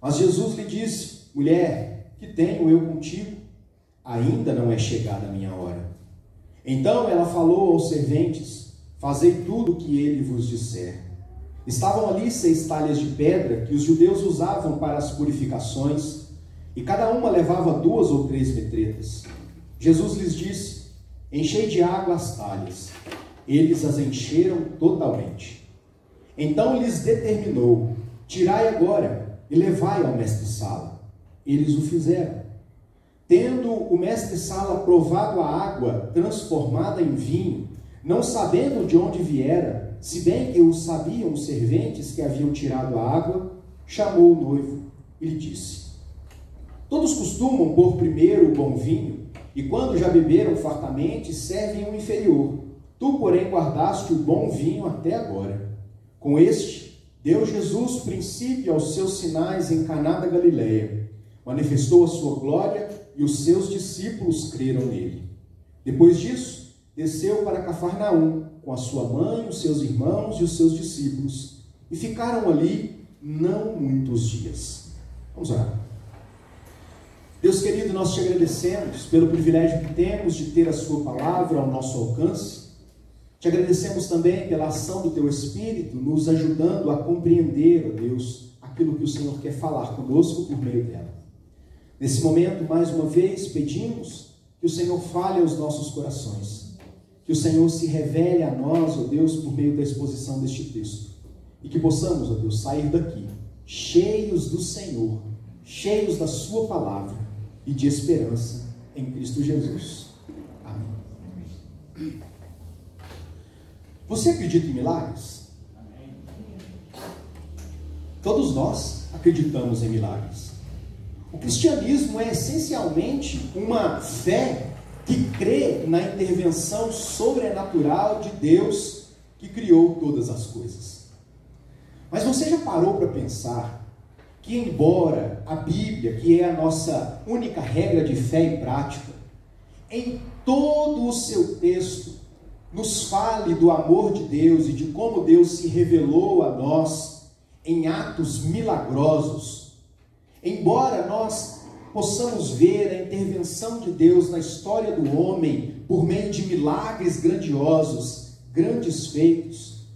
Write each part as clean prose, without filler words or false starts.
Mas Jesus lhe disse: mulher, que tenho eu contigo? Ainda não é chegada a minha hora. Então ela falou aos serventes: fazei tudo o que ele vos disser. Estavam ali 6 talhas de pedra que os judeus usavam para as purificações, e cada uma levava 2 ou 3 metretas. Jesus lhes disse: enchei de água as talhas. Eles as encheram totalmente. Então lhes determinou: tirai agora e levai ao mestre-sala. Eles o fizeram. Tendo o mestre-sala provado a água transformada em vinho, não sabendo de onde viera, se bem que o sabiam os serventes que haviam tirado a água, chamou o noivo e lhe disse: todos costumam pôr primeiro o bom vinho, e quando já beberam fartamente, servem o inferior. Tu, porém, guardaste o bom vinho até agora. Com este, deu Jesus princípio aos seus sinais em Caná da Galileia. Manifestou a sua glória e os seus discípulos creram nele. Depois disso, desceu para Cafarnaum com a sua mãe, os seus irmãos e os seus discípulos, e ficaram ali não muitos dias. Vamos orar. Deus querido, nós te agradecemos pelo privilégio que temos de ter a sua palavra ao nosso alcance. Te agradecemos também pela ação do teu Espírito, nos ajudando a compreender, ó Deus, aquilo que o Senhor quer falar conosco por meio dela. Nesse momento, mais uma vez, pedimos que o Senhor fale aos nossos corações, que o Senhor se revele a nós, ó Deus, por meio da exposição deste texto, e que possamos, ó Deus, sair daqui cheios do Senhor, cheios da sua palavra e de esperança em Cristo Jesus. Amém. Você acredita em milagres? Amém. Todos nós acreditamos em milagres. O cristianismo é essencialmente uma fé que crê na intervenção sobrenatural de Deus que criou todas as coisas. Mas você já parou para pensar que, embora a Bíblia, que é a nossa única regra de fé e prática, em todo o seu texto nos fale do amor de Deus e de como Deus se revelou a nós em atos milagrosos, embora nós possamos ver a intervenção de Deus na história do homem por meio de milagres grandiosos, grandes feitos,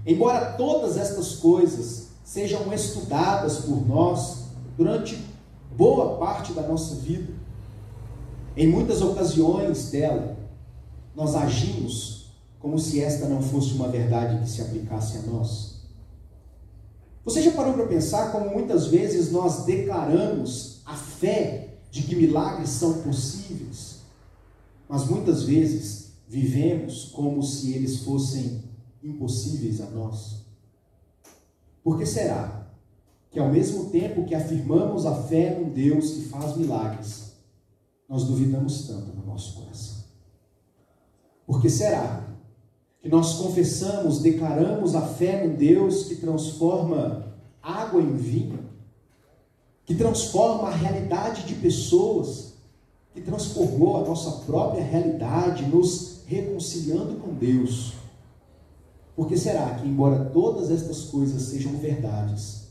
embora todas estas coisas sejam estudadas por nós durante boa parte da nossa vida, em muitas ocasiões dela, nós agimos como se esta não fosse uma verdade que se aplicasse a nós. Você já parou para pensar como muitas vezes nós declaramos a fé de que milagres são possíveis, mas muitas vezes vivemos como se eles fossem impossíveis a nós? Por que será que ao mesmo tempo que afirmamos a fé num Deus que faz milagres, nós duvidamos tanto no nosso coração? Por que será que nós confessamos, declaramos a fé num Deus que transforma água em vinho, que transforma a realidade de pessoas, que transformou a nossa própria realidade, nos reconciliando com Deus? Por que será que, embora todas estas coisas sejam verdades,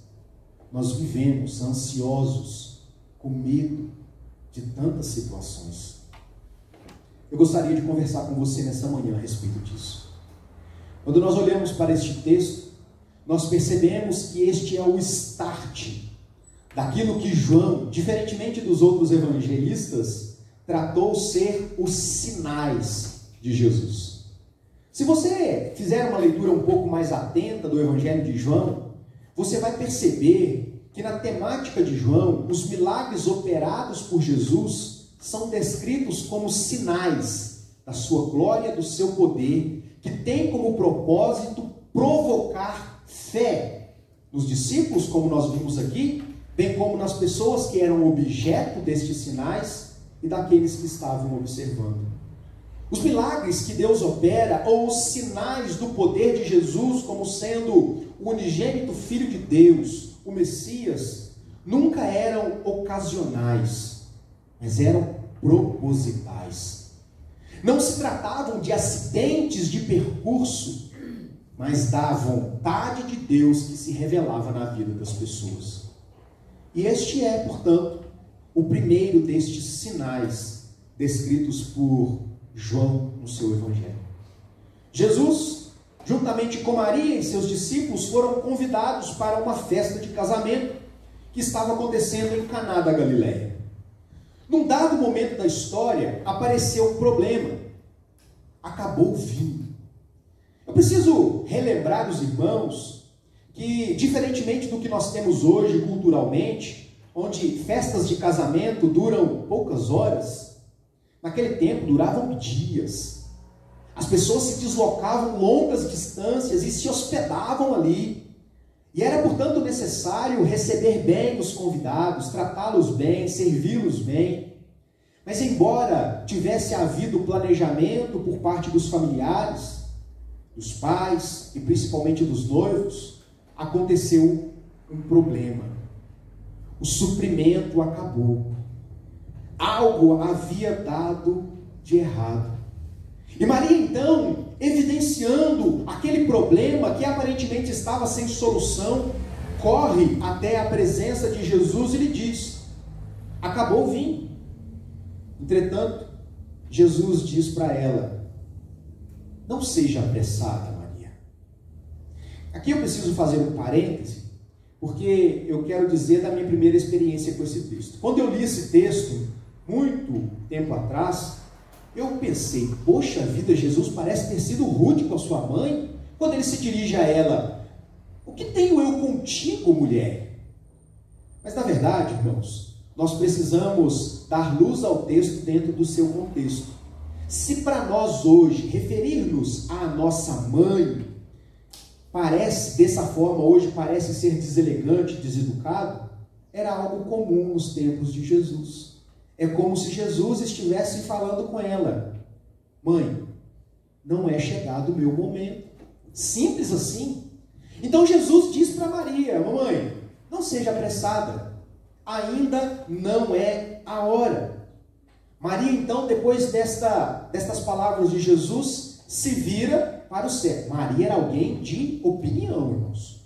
nós vivemos ansiosos, com medo de tantas situações? Eu gostaria de conversar com você nessa manhã a respeito disso. Quando nós olhamos para este texto, nós percebemos que este é o start daquilo que João, diferentemente dos outros evangelistas, tratou ser os sinais de Jesus. Se você fizer uma leitura um pouco mais atenta do Evangelho de João, você vai perceber que na temática de João, os milagres operados por Jesus são descritos como sinais da sua glória, do seu poder, que tem como propósito provocar fé nos discípulos, como nós vimos aqui, bem como nas pessoas que eram objeto destes sinais e daqueles que estavam observando. Os milagres que Deus opera, ou os sinais do poder de Jesus, como sendo o unigênito Filho de Deus, o Messias, nunca eram ocasionais, mas eram propositais. Não se tratavam de acidentes de percurso, mas da vontade de Deus que se revelava na vida das pessoas. E este é, portanto, o primeiro destes sinais descritos por João no seu Evangelho. Jesus, juntamente com Maria e seus discípulos, foram convidados para uma festa de casamento que estava acontecendo em Caná da Galileia. Num dado momento da história, apareceu um problema. Acabou o vinho. Eu preciso relembrar os irmãos que, diferentemente do que nós temos hoje culturalmente, onde festas de casamento duram poucas horas, naquele tempo duravam dias. As pessoas se deslocavam longas distâncias e se hospedavam ali. E era, portanto, necessário receber bem os convidados, tratá-los bem, servi-los bem. Mas embora tivesse havido planejamento por parte dos familiares, dos pais e principalmente dos noivos, aconteceu um problema. O suprimento acabou. Algo havia dado de errado. E Maria, então, evidenciando aquele problema que aparentemente estava sem solução, corre até a presença de Jesus e lhe diz: acabou o vinho. Entretanto, Jesus diz para ela: não seja apressada, Maria. Aqui eu preciso fazer um parêntese, porque eu quero dizer da minha primeira experiência com esse texto. Quando eu li esse texto, muito tempo atrás, eu pensei: poxa vida, Jesus parece ter sido rude com a sua mãe, quando ele se dirige a ela: o que tenho eu contigo, mulher? Mas na verdade, irmãos, nós precisamos dar luz ao texto dentro do seu contexto. Se para nós hoje referir-nos à nossa mãe parece, dessa forma hoje, parece ser deselegante, deseducado, era algo comum nos tempos de Jesus. É como se Jesus estivesse falando com ela: mãe, não é chegado o meu momento. Simples assim. Então Jesus diz para Maria: mamãe, não seja apressada, ainda não é a hora. Maria, então, depois destas palavras de Jesus, se vira para o céu. Maria era alguém de opinião, irmãos.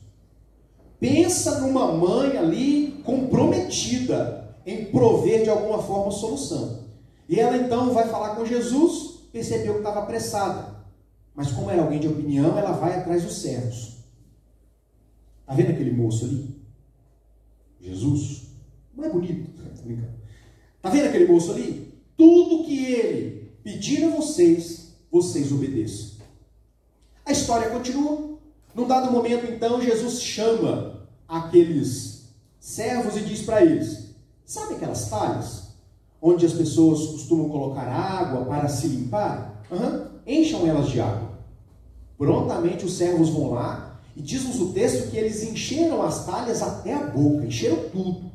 Pensa numa mãe ali comprometida em prover de alguma forma solução. E ela então vai falar com Jesus, percebeu que estava apressada. Mas como era alguém de opinião, ela vai atrás dos servos. Está vendo aquele moço ali? Jesus. Não é bonito? Está vendo aquele moço ali? Tudo que ele pedir a vocês, vocês obedeçam. A história continua. Num dado momento, então, Jesus chama aqueles servos e diz para eles: sabe aquelas talhas onde as pessoas costumam colocar água para se limpar? Encham elas de água. Prontamente os servos vão lá e diz-nos o texto que eles encheram as talhas até a boca, encheram tudo.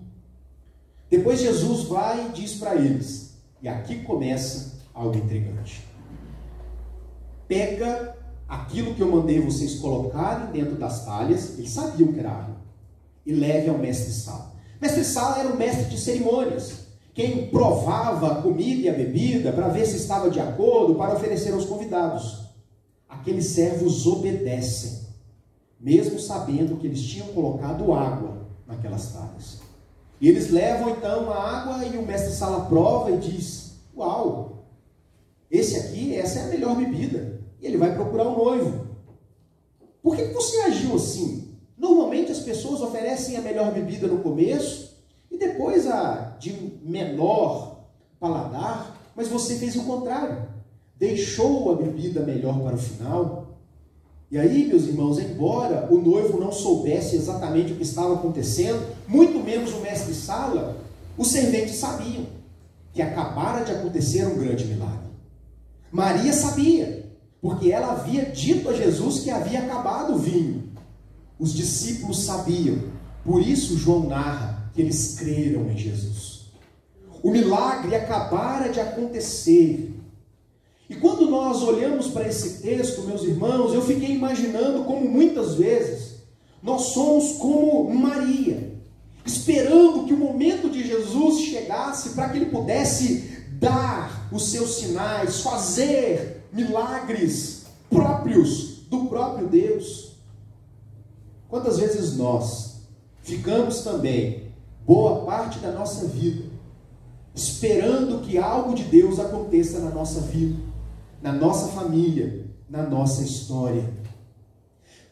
Depois Jesus vai e diz para eles, e aqui começa algo intrigante: pega aquilo que eu mandei vocês colocarem dentro das talhas, eles sabiam que era água, e leve ao mestre-sala. Mestre-sala era o mestre de cerimônias, quem provava a comida e a bebida para ver se estava de acordo, para oferecer aos convidados. Aqueles servos obedecem, mesmo sabendo que eles tinham colocado água naquelas talhas. E eles levam então a água e o mestre-sala prova e diz: uau, essa é a melhor bebida. E ele vai procurar o noivo. Por que você agiu assim? Normalmente as pessoas oferecem a melhor bebida no começo e depois a de menor paladar, mas você fez o contrário. Deixou a bebida melhor para o final. E aí, meus irmãos, embora o noivo não soubesse exatamente o que estava acontecendo, muito menos o mestre-sala, os serventes sabiam que acabara de acontecer um grande milagre. Maria sabia, porque ela havia dito a Jesus que havia acabado o vinho. Os discípulos sabiam, por isso João narra que eles creram em Jesus. O milagre acabara de acontecer. E quando nós olhamos para esse texto, meus irmãos, eu fiquei imaginando como muitas vezes nós somos como Maria, esperando que o momento de Jesus chegasse para que ele pudesse dar os seus sinais, fazer milagres próprios do próprio Deus. Quantas vezes nós ficamos também boa parte da nossa vida esperando que algo de Deus aconteça na nossa vida, na nossa família, na nossa história.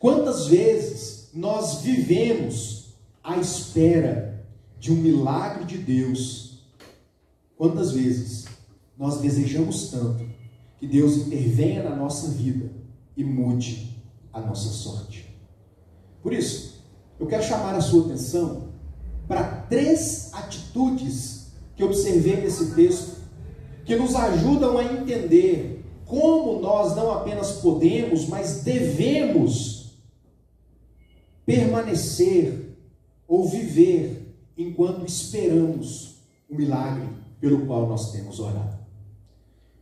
Quantas vezes nós vivemos à espera de um milagre de Deus? Quantas vezes nós desejamos tanto que Deus intervenha na nossa vida e mude a nossa sorte? Por isso, eu quero chamar a sua atenção para 3 atitudes que observei nesse texto, que nos ajudam a entender como nós não apenas podemos, mas devemos permanecer ou viver enquanto esperamos o milagre pelo qual nós temos orado.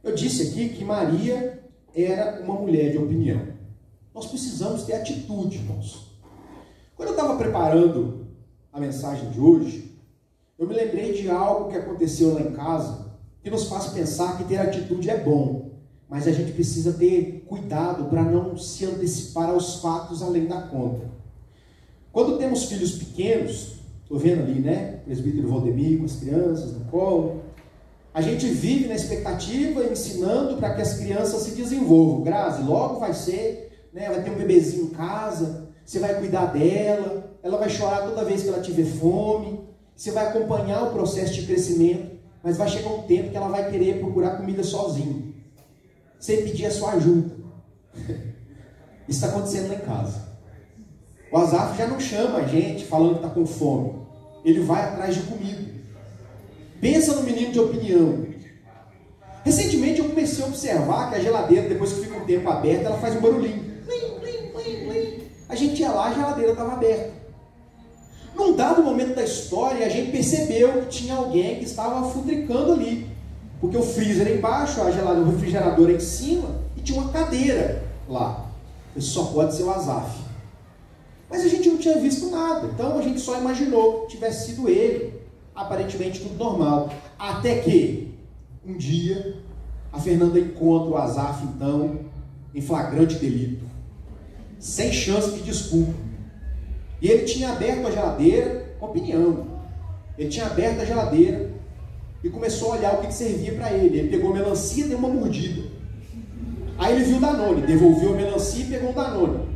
Eu disse aqui que Maria era uma mulher de opinião. Nós precisamos ter atitude, irmãos. Quando eu estava preparando a mensagem de hoje, eu me lembrei de algo que aconteceu lá em casa, que nos faz pensar que ter atitude é bom, mas a gente precisa ter cuidado para não se antecipar aos fatos além da conta. Quando temos filhos pequenos, estou vendo ali, né, o presbítero Valdemir com as crianças no colo, a gente vive na expectativa, ensinando para que as crianças se desenvolvam. Grazi, logo vai ser, né, vai ter um bebezinho em casa, você vai cuidar dela, ela vai chorar toda vez que ela tiver fome, você vai acompanhar o processo de crescimento, mas vai chegar um tempo que ela vai querer procurar comida sozinha, sem pedir a sua ajuda. Isso está acontecendo lá em casa. O Azaf já não chama a gente falando que está com fome, ele vai atrás de comida. Pensa no menino de opinião. Recentemente eu comecei a observar que a geladeira, depois que fica um tempo aberta, ela faz um barulhinho. Plim, plim, plim, plim. A gente ia lá, a geladeira estava aberta. Num dado momento da história, a gente percebeu que tinha alguém que estava futricando ali. Porque o freezer é embaixo, o refrigerador é em cima, e tinha uma cadeira lá. Isso só pode ser o Azaf. Mas a gente não tinha visto nada, então a gente só imaginou que tivesse sido ele. Aparentemente tudo normal. Até que, um dia, a Fernanda encontra o Azaf, então, em flagrante delito. Sem chance de desculpa. E ele tinha aberto a geladeira, com opinião. Ele tinha aberto a geladeira e começou a olhar o que servia para ele. Ele pegou a melancia e deu uma mordida. Aí ele viu o Danone, devolveu a melancia e pegou o Danone.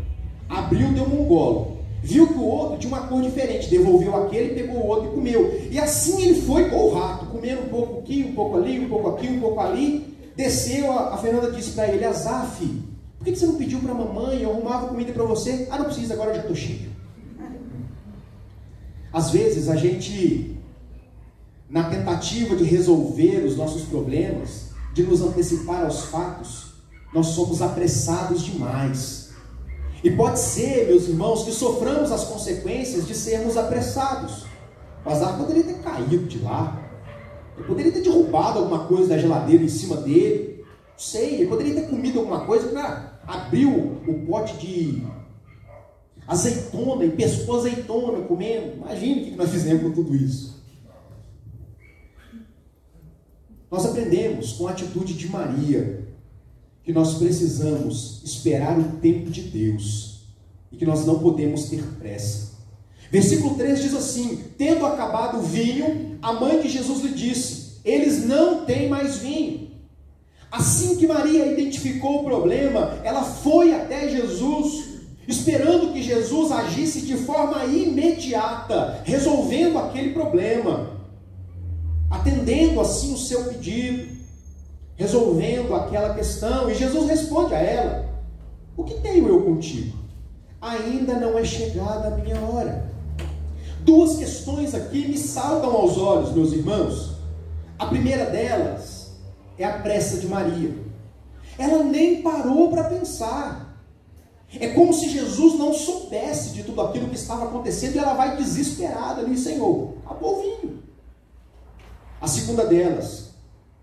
Abriu, deu um golo. Viu que o outro tinha uma cor diferente, devolveu aquele, pegou o outro e comeu. E assim ele foi igual o rato, comendo um pouco aqui, um pouco ali, um pouco aqui, um pouco ali. Desceu, a Fernanda disse para ele: Azaf, por que você não pediu para a mamãe? Eu arrumava comida para você. Ah, não precisa, agora eu já estou cheio. Às vezes a gente, na tentativa de resolver os nossos problemas, de nos antecipar aos fatos, nós somos apressados demais. E pode ser, meus irmãos, que soframos as consequências de sermos apressados. O Azaf poderia ter caído de lá. Ele poderia ter derrubado alguma coisa da geladeira em cima dele. Não sei, ele poderia ter comido alguma coisa para abrir o pote de azeitona e pescou azeitona comendo. Imagina o que nós fizemos com tudo isso. Nós aprendemos com a atitude de Maria que nós precisamos esperar o tempo de Deus e que nós não podemos ter pressa. Versículo 3 diz assim: tendo acabado o vinho, a mãe de Jesus lhe disse: eles não têm mais vinho. Assim que Maria identificou o problema, ela foi até Jesus, esperando que Jesus agisse de forma imediata, resolvendo aquele problema, atendendo assim o seu pedido, resolvendo aquela questão. E Jesus responde a ela: o que tenho eu contigo? Ainda não é chegada a minha hora. 2 questões aqui me saltam aos olhos, meus irmãos. A primeira delas é a pressa de Maria. Ela nem parou para pensar. É como se Jesus não soubesse de tudo aquilo que estava acontecendo, e ela vai desesperada ali: Senhor, acabou o vinho. A segunda delas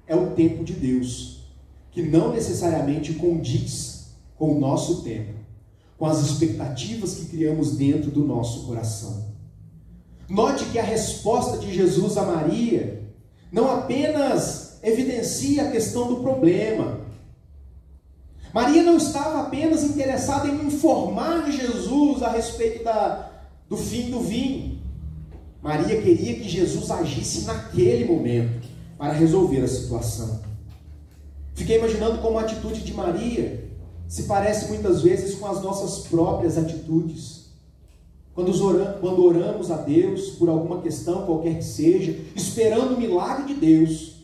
é o tempo de Deus, que não necessariamente condiz com o nosso tempo, com as expectativas que criamos dentro do nosso coração. Note que a resposta de Jesus a Maria não apenas evidencia a questão do problema. Maria não estava apenas interessada em informar Jesus a respeito do fim do vinho. Maria queria que Jesus agisse naquele momento para resolver a situação. Fiquei imaginando como a atitude de Maria se parece muitas vezes com as nossas próprias atitudes. Quando oramos a Deus por alguma questão, qualquer que seja, esperando o milagre de Deus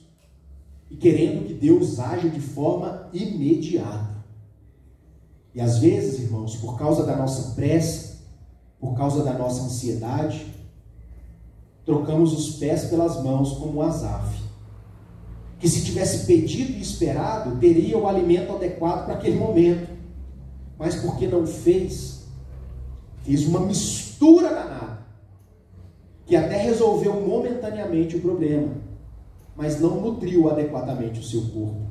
e querendo que Deus haja de forma imediata. E às vezes, irmãos, por causa da nossa pressa, por causa da nossa ansiedade, trocamos os pés pelas mãos como Asaf, que se tivesse pedido e esperado, teria o alimento adequado para aquele momento. Mas porque não fez uma mistura danada, que até resolveu momentaneamente o problema, mas não nutriu adequadamente o seu corpo.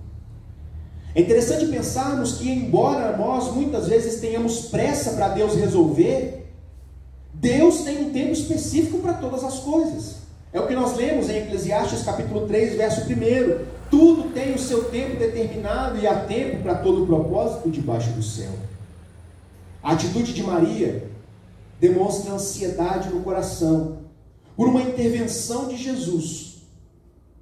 É interessante pensarmos que, embora nós muitas vezes tenhamos pressa para Deus resolver, Deus tem um tempo específico para todas as coisas. É o que nós lemos em Eclesiastes capítulo 3, verso 1. Tudo tem o seu tempo determinado e há tempo para todo o propósito debaixo do céu. A atitude de Maria demonstra ansiedade no coração por uma intervenção de Jesus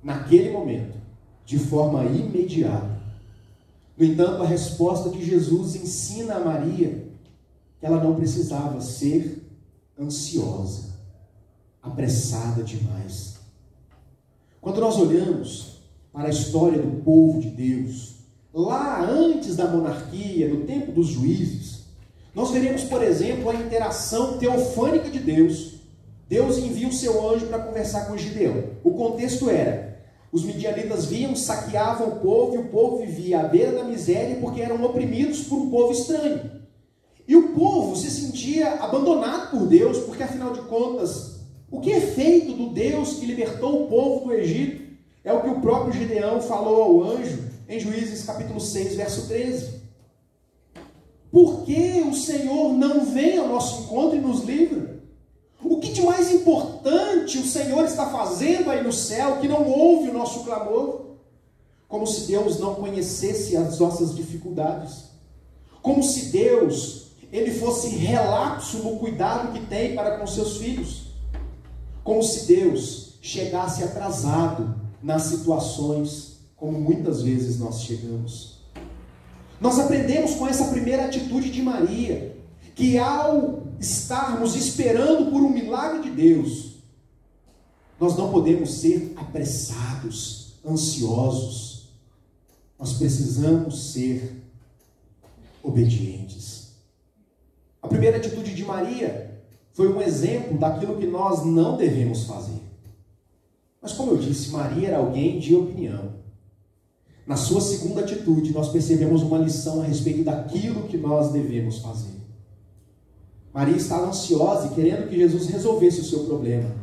naquele momento, de forma imediata. No entanto, a resposta de Jesus ensina a Maria que ela não precisava ser ansiosa, apressada demais. Quando nós olhamos para a história do povo de Deus, lá antes da monarquia, no tempo dos juízes, nós veremos, por exemplo, a interação teofânica de Deus. Deus envia o seu anjo para conversar com Gideão. O contexto era: os midianitas vinham, saqueavam o povo, e o povo vivia à beira da miséria porque eram oprimidos por um povo estranho. E o povo se sentia abandonado por Deus, porque afinal de contas, o que é feito do Deus que libertou o povo do Egito? É o que o próprio Gideão falou ao anjo em Juízes capítulo 6, verso 13. Por que o Senhor não vem ao nosso encontro e nos livra? O que de mais importante o Senhor está fazendo aí no céu, que não ouve o nosso clamor? Como se Deus não conhecesse as nossas dificuldades. Como se Deus, ele fosse relapso no cuidado que tem para com seus filhos. Como se Deus chegasse atrasado nas situações, como muitas vezes nós chegamos. Nós aprendemos com essa primeira atitude de Maria, que ao estarmos esperando por um milagre de Deus, nós não podemos ser apressados, ansiosos. Nós precisamos ser obedientes. A primeira atitude de Maria foi um exemplo daquilo que nós não devemos fazer. Mas como eu disse, Maria era alguém de opinião. Na sua segunda atitude, nós percebemos uma lição a respeito daquilo que nós devemos fazer. Maria estava ansiosa e querendo que Jesus resolvesse o seu problema.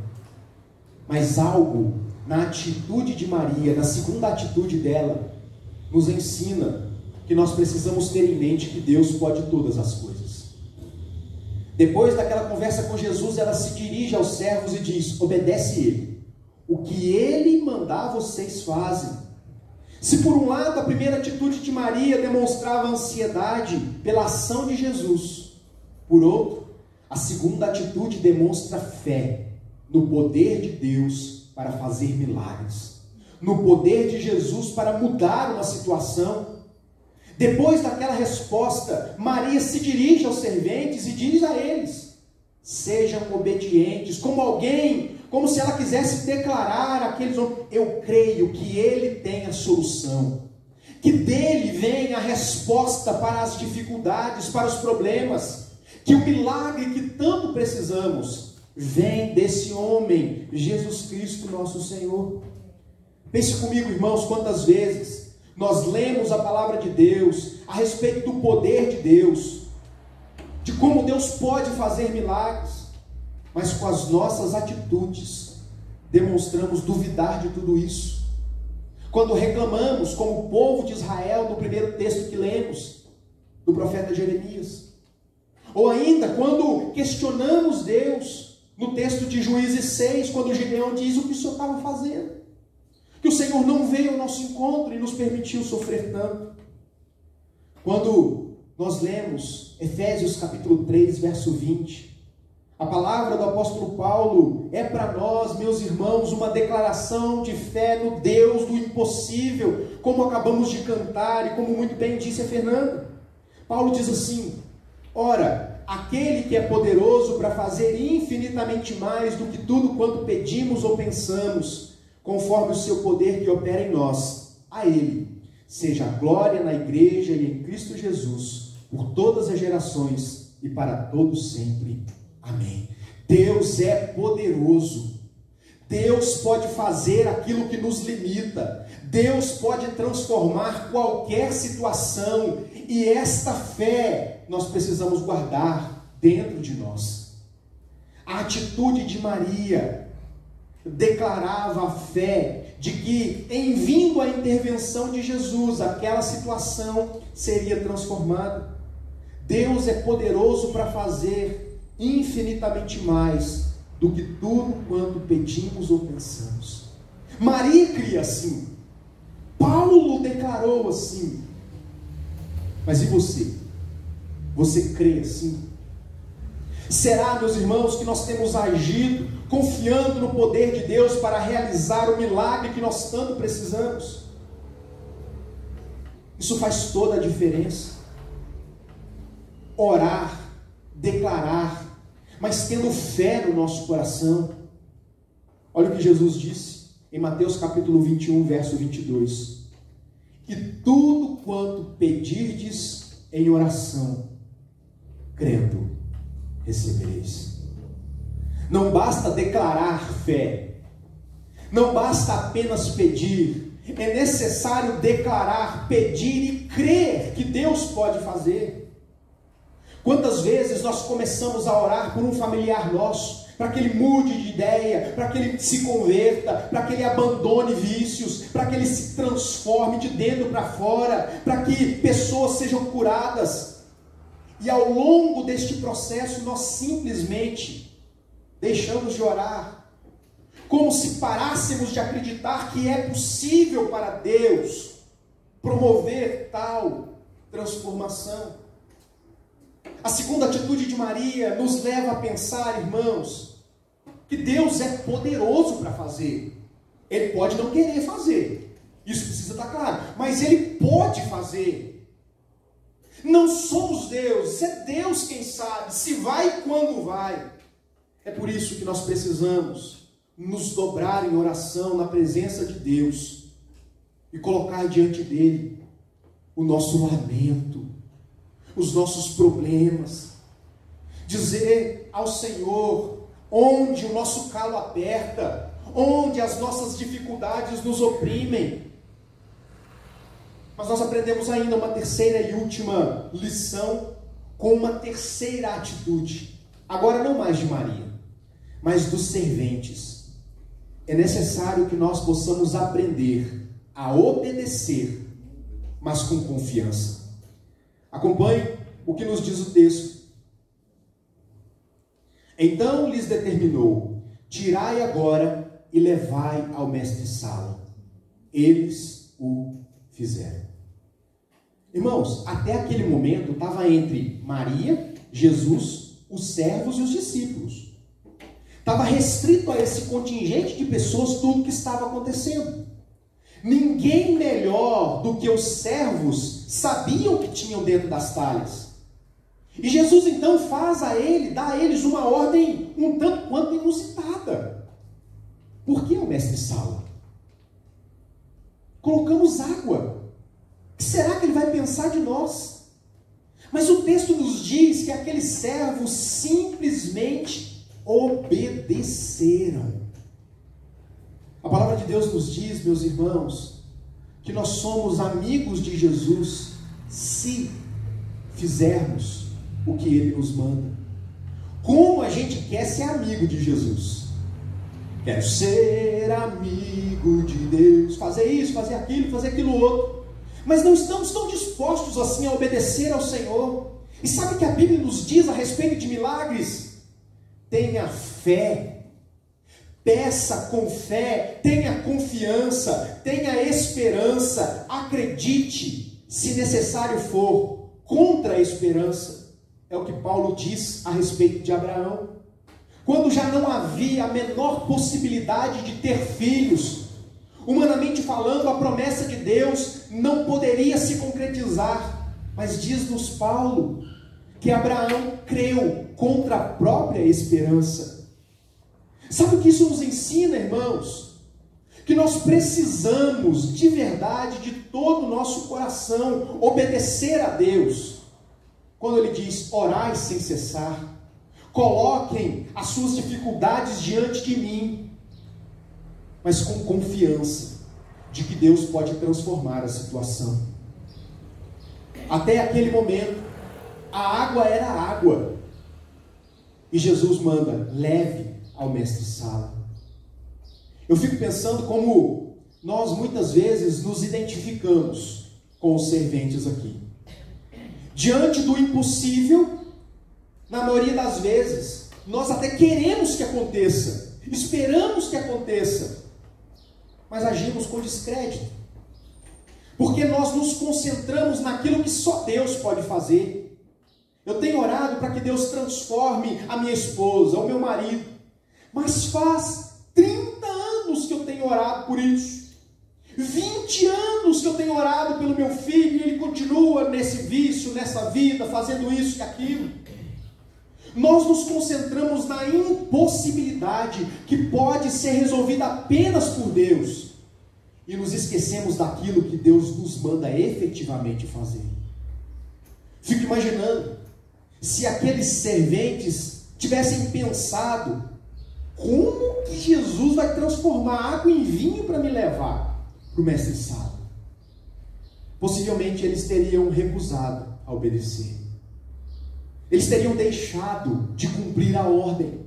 Mas algo na atitude de Maria, na segunda atitude dela, nos ensina que nós precisamos ter em mente que Deus pode todas as coisas. Depois daquela conversa com Jesus, ela se dirige aos servos e diz: obedece ele. O que ele mandar, vocês fazem. Se por um lado a primeira atitude de Maria demonstrava ansiedade pela ação de Jesus, por outro, a segunda atitude demonstra fé no poder de Deus para fazer milagres, no poder de Jesus para mudar uma situação. Depois daquela resposta, Maria se dirige aos serventes e diz a eles: sejam obedientes, como se ela quisesse declarar àqueles homens: eu creio que ele tem a solução, que dele vem a resposta para as dificuldades, para os problemas, que o milagre que tanto precisamos vem desse homem, Jesus Cristo nosso Senhor. Pense comigo, irmãos, quantas vezes nós lemos a palavra de Deus a respeito do poder de Deus, de como Deus pode fazer milagres, mas com as nossas atitudes demonstramos duvidar de tudo isso. Quando reclamamos, como o povo de Israel, no primeiro texto que lemos, do profeta Jeremias, ou ainda quando questionamos Deus, no texto de Juízes 6, quando Gideão diz: o que o Senhor estava fazendo? Que o Senhor não veio ao nosso encontro e nos permitiu sofrer tanto. Quando nós lemos Efésios capítulo 3, verso 20, A palavra do apóstolo Paulo é para nós, meus irmãos, uma declaração de fé no Deus do impossível, como acabamos de cantar e como muito bem disse a Fernanda. Paulo diz assim: ora, aquele que é poderoso para fazer infinitamente mais do que tudo quanto pedimos ou pensamos, conforme o seu poder que opera em nós, a ele seja a glória na igreja e em Cristo Jesus, por todas as gerações e para todos sempre. Amém. Deus é poderoso. Deus pode fazer aquilo que nos limita. Deus pode transformar qualquer situação. E esta fé nós precisamos guardar dentro de nós. A atitude de Maria declarava a fé de que, em vindo a intervenção de Jesus, aquela situação seria transformada. Deus é poderoso para fazer infinitamente mais do que tudo quanto pedimos ou pensamos. Maria cria assim. Paulo declarou assim. Mas e você? Você crê assim? Será, meus irmãos, que nós temos agido confiando no poder de Deus para realizar o milagre que nós tanto precisamos? Isso faz toda a diferença. Orar, declarar, mas tendo fé no nosso coração. Olha o que Jesus disse em Mateus capítulo 21, verso 22. E tudo quanto pedirdes em oração, crendo, recebereis. Não basta declarar fé, não basta apenas pedir, é necessário declarar, pedir e crer que Deus pode fazer. Quantas vezes nós começamos a orar por um familiar nosso, para que ele mude de ideia, para que ele se converta, para que ele abandone vícios, para que ele se transforme de dentro para fora, para que pessoas sejam curadas. E ao longo deste processo nós simplesmente deixamos de orar, como se parássemos de acreditar que é possível para Deus promover tal transformação. A segunda atitude de Maria nos leva a pensar, irmãos, que Deus é poderoso para fazer. Ele pode não querer fazer, isso precisa estar claro, mas Ele pode fazer. Não somos Deus, é Deus quem sabe se vai e quando vai. É por isso que nós precisamos nos dobrar em oração na presença de Deus e colocar diante dele o nosso lamento, os nossos problemas, dizer ao Senhor onde o nosso calo aperta, onde as nossas dificuldades nos oprimem. Mas nós aprendemos ainda uma terceira e última lição com uma terceira atitude, agora não mais de Maria, mas dos serventes. É necessário que nós possamos aprender a obedecer, mas com confiança. Acompanhe o que nos diz o texto. Então lhes determinou: tirai agora e levai ao mestre-sala. Eles o fizeram. Irmãos, até aquele momento estava entre Maria, Jesus, os servos e os discípulos. Estava restrito a esse contingente de pessoas tudo que estava acontecendo. Ninguém melhor do que os servos sabiam o que tinham dentro das talhas. E Jesus então dá a eles uma ordem um tanto quanto inusitada. Por que o mestre-sala? Colocamos água. O que será que ele vai pensar de nós? Mas o texto nos diz que aqueles servos simplesmente obedeceram. A palavra de Deus nos diz, meus irmãos, que nós somos amigos de Jesus se fizermos o que Ele nos manda. Como a gente quer ser amigo de Jesus? Quero ser amigo de Deus, fazer isso, fazer aquilo outro. Mas não estamos tão dispostos assim a obedecer ao Senhor. E sabe o que a Bíblia nos diz a respeito de milagres? Tenha fé. Peça com fé, tenha confiança, tenha esperança, acredite, se necessário for, contra a esperança. É o que Paulo diz a respeito de Abraão. quando já não havia a menor possibilidade de ter filhos. Humanamente falando, a promessa de Deus não poderia se concretizar, mas diz-nos Paulo que Abraão creu contra a própria esperança. Sabe o que isso nos ensina, irmãos? Que nós precisamos de verdade, de todo o nosso coração, obedecer a Deus. Quando Ele diz, orai sem cessar, coloquem as suas dificuldades diante de mim, mas com confiança de que Deus pode transformar a situação. Até aquele momento, a água era água, e Jesus manda, leve ao mestre-sala. Eu fico pensando como nós muitas vezes nos identificamos com os serventes aqui. Diante do impossível, na maioria das vezes, nós até queremos que aconteça, esperamos que aconteça, mas agimos com descrédito, porque nós nos concentramos naquilo que só Deus pode fazer. Eu tenho orado para que Deus transforme a minha esposa, o meu marido, mas faz 30 anos que eu tenho orado por isso, 20 anos que eu tenho orado pelo meu filho, e ele continua nesse vício, nessa vida, fazendo isso e aquilo. Nós nos concentramos na impossibilidade que pode ser resolvida apenas por Deus, e nos esquecemos daquilo que Deus nos manda efetivamente fazer. Fico imaginando, se aqueles serventes tivessem pensado, como que Jesus vai transformar água em vinho para me levar para o mestre-sala? Possivelmente eles teriam recusado a obedecer. Eles teriam deixado de cumprir a ordem.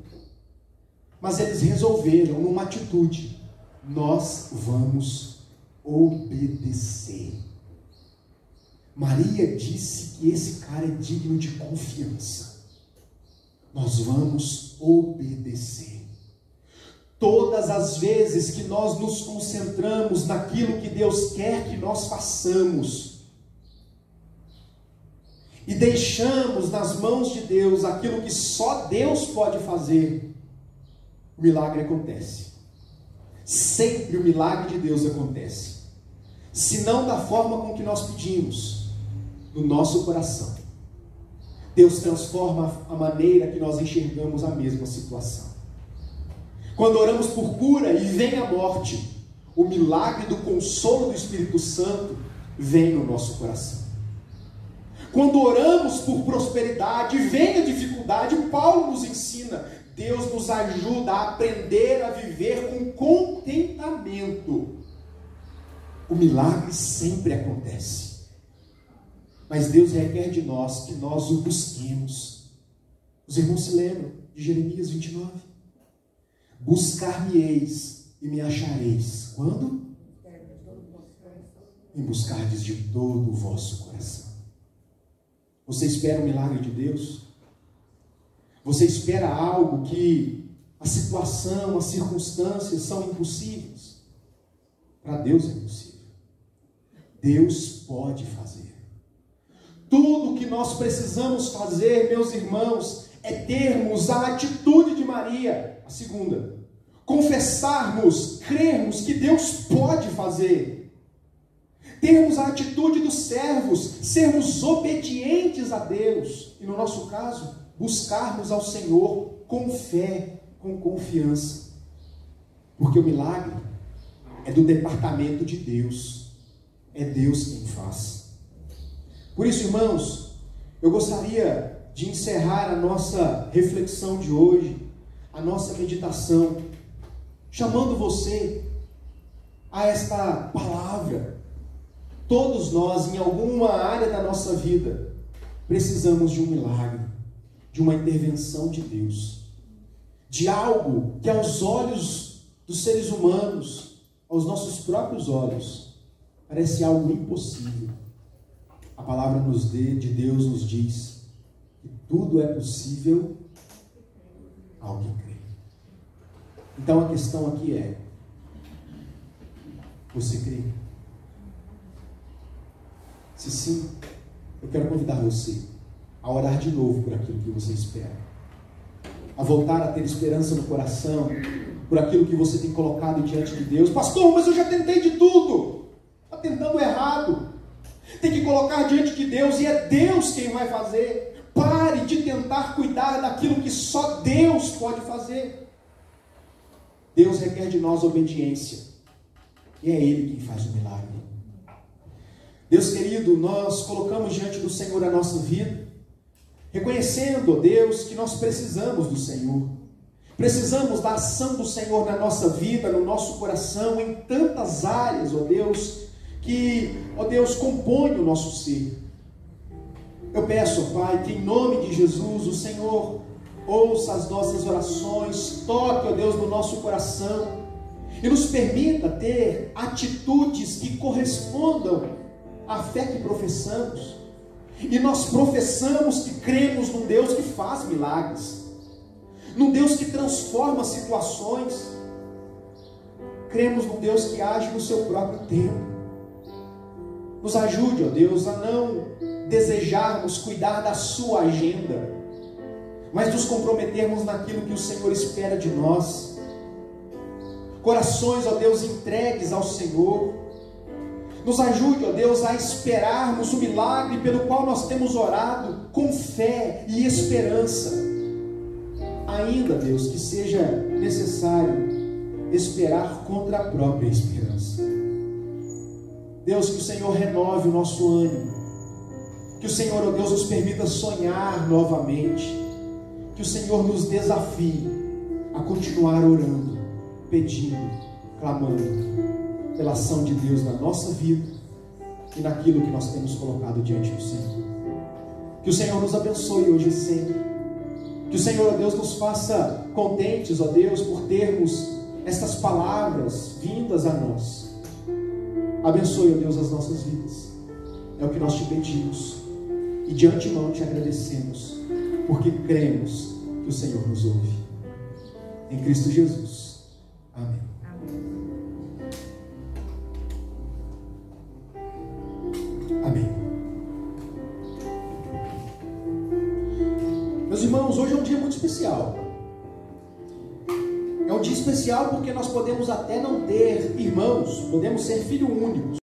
Mas eles resolveram, numa atitude, nós vamos obedecer. Maria disse que esse cara é digno de confiança. Nós vamos obedecer. Todas as vezes que nós nos concentramos naquilo que Deus quer que nós façamos, e deixamos nas mãos de Deus aquilo que só Deus pode fazer, o milagre acontece. Sempre o milagre de Deus acontece. Se não da forma com que nós pedimos, no nosso coração. Deus transforma a maneira que nós enxergamos a mesma situação. Quando oramos por cura e vem a morte, o milagre do consolo do Espírito Santo vem no nosso coração. Quando oramos por prosperidade e vem a dificuldade, Paulo nos ensina, Deus nos ajuda a aprender a viver com contentamento. O milagre sempre acontece, mas Deus requer de nós que nós o busquemos. Os irmãos se lembram de Jeremias 29? Buscar-me-eis e me achareis. Quando? Em buscardes de todo o vosso coração. Você espera o milagre de Deus? Você espera algo que a situação, as circunstâncias são impossíveis? Para Deus é possível. Deus pode fazer. Tudo o que nós precisamos fazer, meus irmãos, é termos a atitude de Maria, a segunda. Confessarmos, crermos que Deus pode fazer. Termos a atitude dos servos, sermos obedientes a Deus. E no nosso caso, buscarmos ao Senhor com fé, com confiança. Porque o milagre é do departamento de Deus. É Deus quem faz. Por isso, irmãos, eu gostaria de encerrar a nossa reflexão de hoje, a nossa meditação, chamando você a esta palavra. Todos nós, em alguma área da nossa vida, precisamos de um milagre, de uma intervenção de Deus, de algo que aos olhos dos seres humanos, aos nossos próprios olhos, parece algo impossível. A palavra de Deus nos diz que tudo é possível ao que crê. Então a questão aqui é, você crê? Se sim, eu quero convidar você a orar de novo por aquilo que você espera. a voltar a ter esperança no coração por aquilo que você tem colocado diante de Deus. Pastor, mas eu já tentei de tudo. Está tentando errado. Tem que colocar diante de Deus e é Deus quem vai fazer. Pare de tentar cuidar daquilo que só Deus pode fazer. Deus requer de nós obediência. E é Ele quem faz o milagre. Deus querido, nós colocamos diante do Senhor a nossa vida, reconhecendo, ó Deus, que nós precisamos do Senhor. Precisamos da ação do Senhor na nossa vida, no nosso coração, em tantas áreas, ó Deus, que, ó Deus, compõe o nosso ser. Eu peço, ó Pai, que em nome de Jesus, o Senhor ouça as nossas orações, toque, ó Deus, no nosso coração e nos permita ter atitudes que correspondam à fé que professamos. E nós professamos que cremos num Deus que faz milagres, num Deus que transforma situações, cremos num Deus que age no seu próprio tempo. Nos ajude, ó Deus, a não desejarmos cuidar da sua agenda, mas nos comprometermos naquilo que o Senhor espera de nós. Corações, ó Deus, entregues ao Senhor. Nos ajude, ó Deus, a esperarmos o milagre pelo qual nós temos orado com fé e esperança. Ainda, Deus, que seja necessário esperar contra a própria esperança. Deus, que o Senhor renove o nosso ânimo. Que o Senhor, ó Deus, nos permita sonhar novamente. Que o Senhor nos desafie a continuar orando, pedindo, clamando pela ação de Deus na nossa vida e naquilo que nós temos colocado diante do Senhor. Que o Senhor nos abençoe hoje e sempre. Que o Senhor, ó Deus, nos faça contentes, ó Deus, por termos estas palavras vindas a nós. Abençoe, ó Deus, as nossas vidas. É o que nós te pedimos e de antemão te agradecemos, porque cremos que o Senhor nos ouve. Em Cristo Jesus. Amém. Amém. Meus irmãos, hoje é um dia muito especial. É um dia especial porque nós podemos até não ter irmãos, podemos ser filhos únicos.